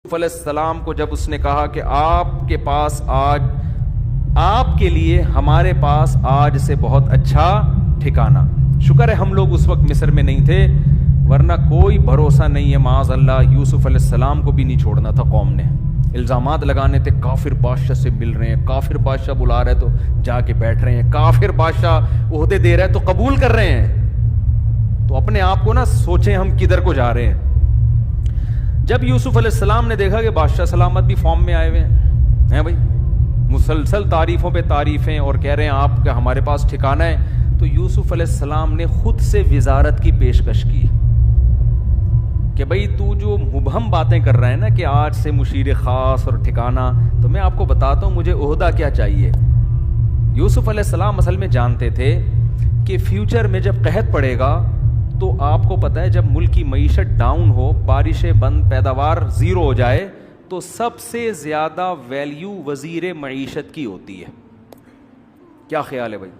علیہ السلام کو جب اس نے کہا کہ آپ کے پاس آج آپ کے لیے ہمارے پاس آج سے بہت اچھا ٹھکانہ، شکر ہے ہم لوگ اس وقت مصر میں نہیں تھے، ورنہ کوئی بھروسہ نہیں ہے، معاذ اللہ یوسف علیہ السلام کو بھی نہیں چھوڑنا تھا قوم نے، الزامات لگانے تھے، کافر بادشاہ سے مل رہے ہیں، کافر بادشاہ بلا رہا ہے تو جا کے بیٹھ رہے ہیں، کافر بادشاہ عہدے دے رہا ہے تو قبول کر رہے ہیں، تو اپنے آپ کو نہ سوچیں ہم کدھر کو جا رہے ہیں۔ جب یوسف علیہ السلام نے دیکھا کہ بادشاہ سلامت بھی فارم میں آئے ہوئے ہیں بھائی، مسلسل تعریفوں پہ تعریفیں اور کہہ رہے ہیں آپ کا ہمارے پاس ٹھکانہ ہے، تو یوسف علیہ السلام نے خود سے وزارت کی پیشکش کی کہ بھائی تو جو مبہم باتیں کر رہا ہے نا کہ آج سے مشیر خاص اور ٹھکانہ، تو میں آپ کو بتاتا ہوں مجھے عہدہ کیا چاہیے۔ یوسف علیہ السلام اصل میں جانتے تھے کہ فیوچر میں جب قحط پڑے گا تو آپ کو پتہ ہے جب ملک کی معیشت ڈاؤن ہو، بارشیں بند، پیداوار زیرو ہو جائے تو سب سے زیادہ ویلیو وزیر معیشت کی ہوتی ہے۔ کیا خیال ہے بھائی؟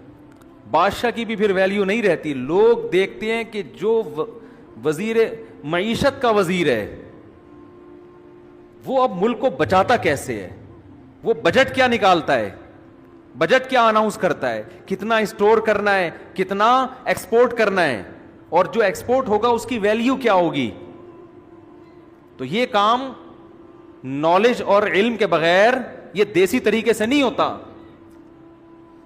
بادشاہ کی بھی پھر ویلیو نہیں رہتی، لوگ دیکھتے ہیں کہ جو وزیر معیشت کا وزیر ہے وہ اب ملک کو بچاتا کیسے ہے، وہ بجٹ کیا نکالتا ہے، بجٹ کیا اناؤنس کرتا ہے، کتنا اسٹور کرنا ہے، کتنا ایکسپورٹ کرنا ہے، اور جو ایکسپورٹ ہوگا اس کی ویلیو کیا ہوگی۔ تو یہ کام نالج اور علم کے بغیر یہ دیسی طریقے سے نہیں ہوتا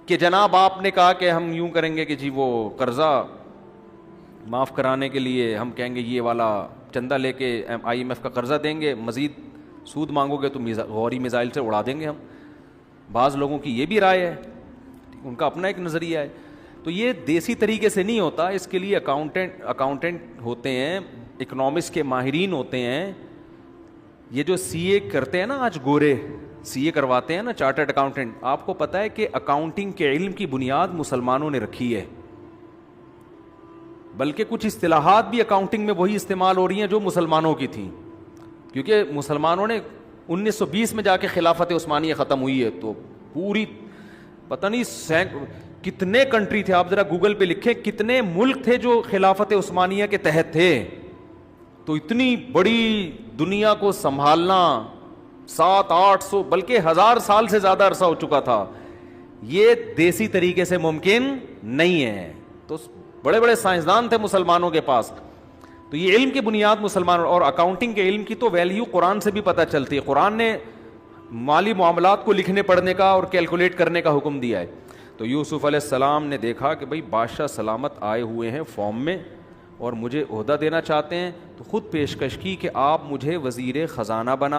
کہ جناب آپ نے کہا کہ ہم یوں کریں گے کہ جی وہ قرضہ معاف کرانے کے لیے ہم کہیں گے یہ والا چندہ لے کے IMF کا قرضہ دیں گے، مزید سود مانگو گے تو غوری میزائل سے اڑا دیں گے ہم۔ بعض لوگوں کی یہ بھی رائے ہے، ان کا اپنا ایک نظریہ ہے، تو یہ دیسی طریقے سے نہیں ہوتا، اس کے لیے اکاؤنٹنٹ ہوتے ہیں، اکنامکس کے ماہرین ہوتے ہیں۔ یہ جو CA کرتے ہیں نا آج گورے CA کرواتے ہیں نا چارٹرڈ اکاؤنٹنٹ، آپ کو پتہ ہے کہ اکاؤنٹنگ کے علم کی بنیاد مسلمانوں نے رکھی ہے، بلکہ کچھ اصطلاحات بھی اکاؤنٹنگ میں وہی استعمال ہو رہی ہیں جو مسلمانوں کی تھیں، کیونکہ مسلمانوں نے 1920 میں جا کے خلافت عثمانیہ ختم ہوئی ہے، تو پوری پتہ نہیں کتنے کنٹری تھے، آپ ذرا گوگل پہ لکھیں کتنے ملک تھے جو خلافت عثمانیہ کے تحت تھے، تو اتنی بڑی دنیا کو سنبھالنا 700-800 بلکہ 1000 سال سے زیادہ عرصہ ہو چکا تھا، یہ دیسی طریقے سے ممکن نہیں ہے۔ تو بڑے بڑے سائنسدان تھے مسلمانوں کے پاس، تو یہ علم کی بنیاد مسلمانوں، اور اکاؤنٹنگ کے علم کی تو ویلیو قرآن سے بھی پتہ چلتی ہے، قرآن نے مالی معاملات کو لکھنے پڑھنے کا اور کیلکولیٹ کرنے کا حکم دیا ہے۔ تو یوسف علیہ السلام نے دیکھا کہ بھئی بادشاہ سلامت آئے ہوئے ہیں فارم میں اور مجھے عہدہ دینا چاہتے ہیں، تو خود پیشکش کی کہ آپ مجھے وزیر خزانہ بنا